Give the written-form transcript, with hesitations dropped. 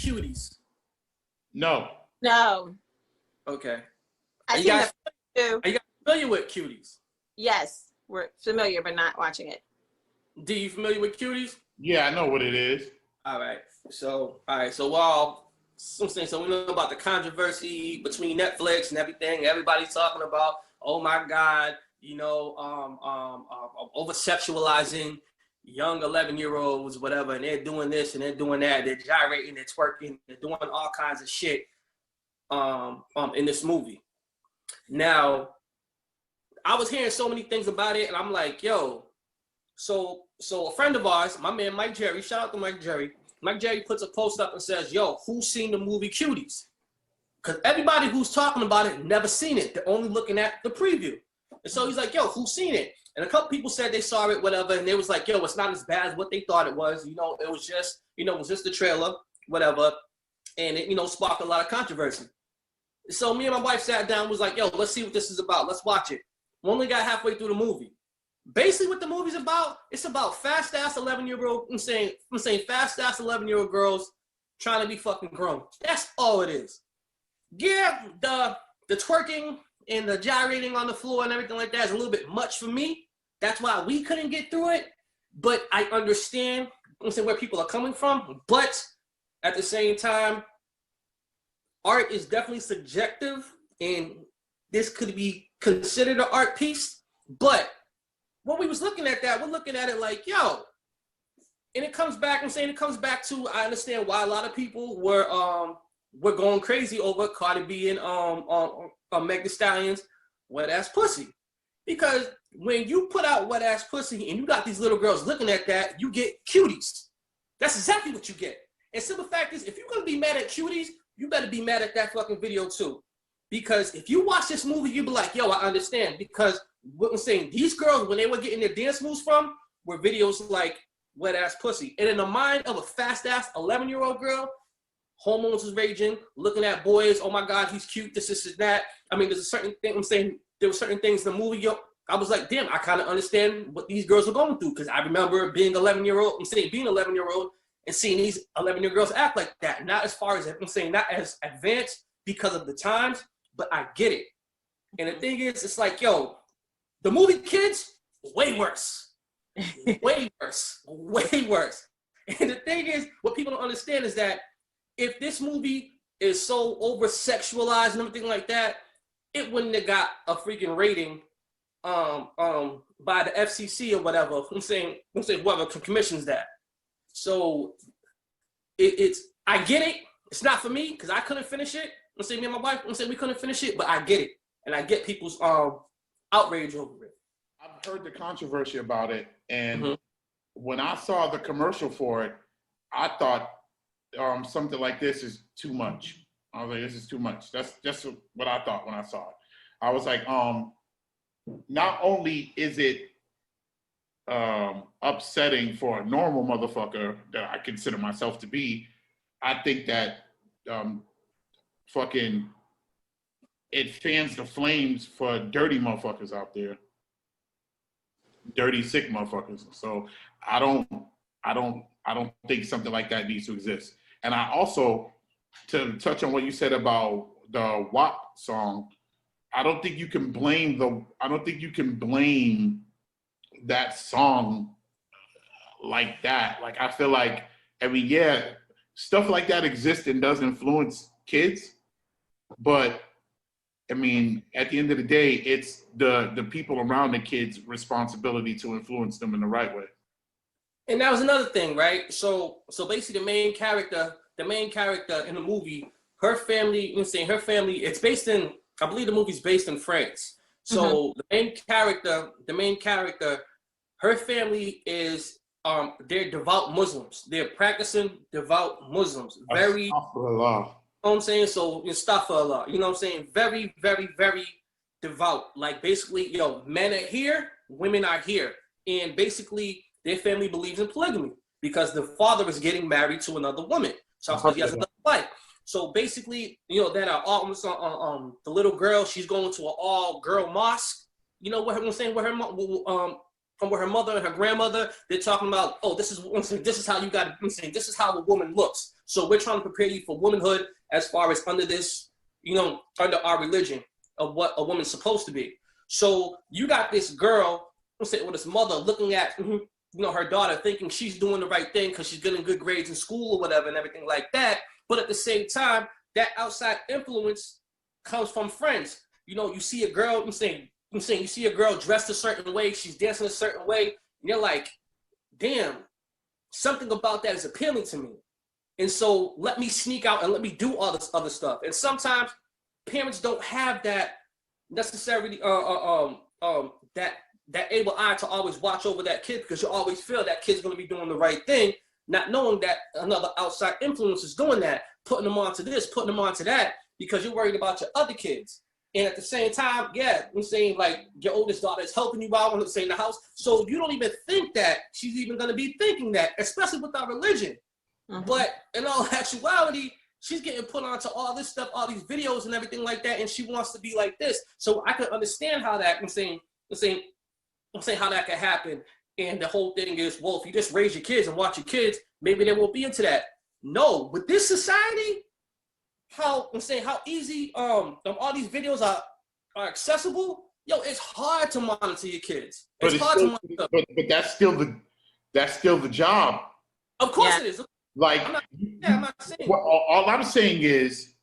Cuties? No. No. Okay. I seen the too. Are you guys familiar with Cuties? Yes, we're familiar, but not watching it. D, you familiar with Cuties? Yeah, I know what it is. All right. So while so we know about the controversy between Netflix and everything, everybody's talking about, oh my God, over sexualizing young 11-year-olds, whatever, and they're doing this and they're doing that, they're gyrating, they're twerking, they're doing all kinds of shit in this movie. Now, I was hearing so many things about it, and I'm like, yo, so a friend of ours, my man Mike Jerry, shout out to Mike Jerry. Mike Jerry puts a post up and says, yo, who's seen the movie Cuties? Because everybody who's talking about it never seen it. They're only looking at the preview. And so he's like, yo, who's seen it? And a couple people said they saw it, whatever, and they was like, yo, it's not as bad as what they thought it was. It was just, it was just the trailer, whatever. And it, sparked a lot of controversy. So me and my wife sat down and was like, yo, let's see what this is about. Let's watch it. We only got halfway through the movie. Basically what the movie's about, it's about fast-ass 11-year-old, I'm saying fast-ass 11-year-old girls trying to be fucking grown. That's all it is. Yeah, the twerking and the gyrating on the floor and everything like that is a little bit much for me. That's why we couldn't get through it. But I understand where people are coming from. But at the same time, art is definitely subjective, and this could be considered an art piece. But when we was looking at that, we're looking at it like, yo, and it comes back, to, I understand why a lot of people were going crazy over Cardi B and Meg Thee Stallion's wet ass pussy. Because when you put out wet ass pussy and you got these little girls looking at that, you get Cuties. That's exactly what you get. And simple fact is, if you're gonna be mad at Cuties, you better be mad at that fucking video too. Because if you watch this movie, you'll be like, yo, I understand. Because what I'm saying, these girls, when they were getting their dance moves from, were videos like wet ass pussy. And in the mind of a fast ass 11-year-old girl, hormones is raging, looking at boys, oh my God, he's cute, this is that. I mean, there's a certain thing, there were certain things in the movie, I was like, damn, I kind of understand what these girls are going through. Because I remember being 11-year-old, being 11-year-old and seeing these 11-year-old girls act like that. Not as far as, not as advanced because of the times, but I get it. And the thing is, it's like, yo, the movie Kids, way worse. Way worse. Way worse. And the thing is, what people don't understand is that if this movie is so over-sexualized and everything like that, it wouldn't have got a freaking rating by the FCC or whatever. I'm saying whoever commissions that. So I get it. It's not for me because I couldn't finish it. I'm saying me and my wife, we couldn't finish it, but I get it. And I get people's outrage over it. I've heard the controversy about it, and when I saw the commercial for it, I thought something like this is too much. I was like, this is too much. That's just what I thought when I saw it. I was like, not only is it upsetting for a normal motherfucker that I consider myself to be, I think that fucking it fans the flames for dirty motherfuckers out there. Dirty, sick motherfuckers. So I don't think something like that needs to exist. And I also, to touch on what you said about the WAP song, I don't think you can blame that song like that. Like, I feel like, yeah, stuff like that exists and does influence kids, but at the end of the day, it's the people around the kids' responsibility to influence them in the right way. And that was another thing, right? So basically the main character in the movie, her family, it's based in, I believe the movie's based in France. So the main character, her family is, they're devout Muslims. They're practicing devout Muslims. Very, you know what I'm saying? So, astaghfirullah, you know what I'm saying? Very, very, very devout. Like, basically, men are here, women are here. And basically, their family believes in polygamy because the father is getting married to another woman. So he has another wife. So basically, that are almost the little girl, she's going to an all-girl mosque. You know what I'm saying? Where her from where her mother and her grandmother, they're talking about, oh, this is how you got. I'm saying this is how a woman looks. So we're trying to prepare you for womanhood as far as under this, under our religion of what a woman's supposed to be. So you got this girl, with this mother looking at, her daughter, thinking she's doing the right thing because she's getting good grades in school or whatever and everything like that. But at the same time, that outside influence comes from friends. You see a girl, you see a girl dressed a certain way, she's dancing a certain way, and you're like, damn, something about that is appealing to me. And so let me sneak out and let me do all this other stuff. And sometimes parents don't have that necessarily that able eye to always watch over that kid, because you always feel that kid's going to be doing the right thing, not knowing that another outside influence is doing that, putting them onto this, putting them onto that, because you're worried about your other kids. And at the same time, I'm saying, like, your oldest daughter is helping you out, I'm saying, the house. So you don't even think that she's even going to be thinking that, especially with our religion. Mm-hmm. But in all actuality, she's getting put onto all this stuff, all these videos and everything like that, and she wants to be like this. So I can understand how that, I'm saying how that could happen. And the whole thing is, well, if you just raise your kids and watch your kids, maybe they won't be into that. No, with this society, how easy all these videos are accessible. Yo, it's hard to monitor your kids. But that's still the job. Of course it is. Like, I'm not saying. All I'm saying is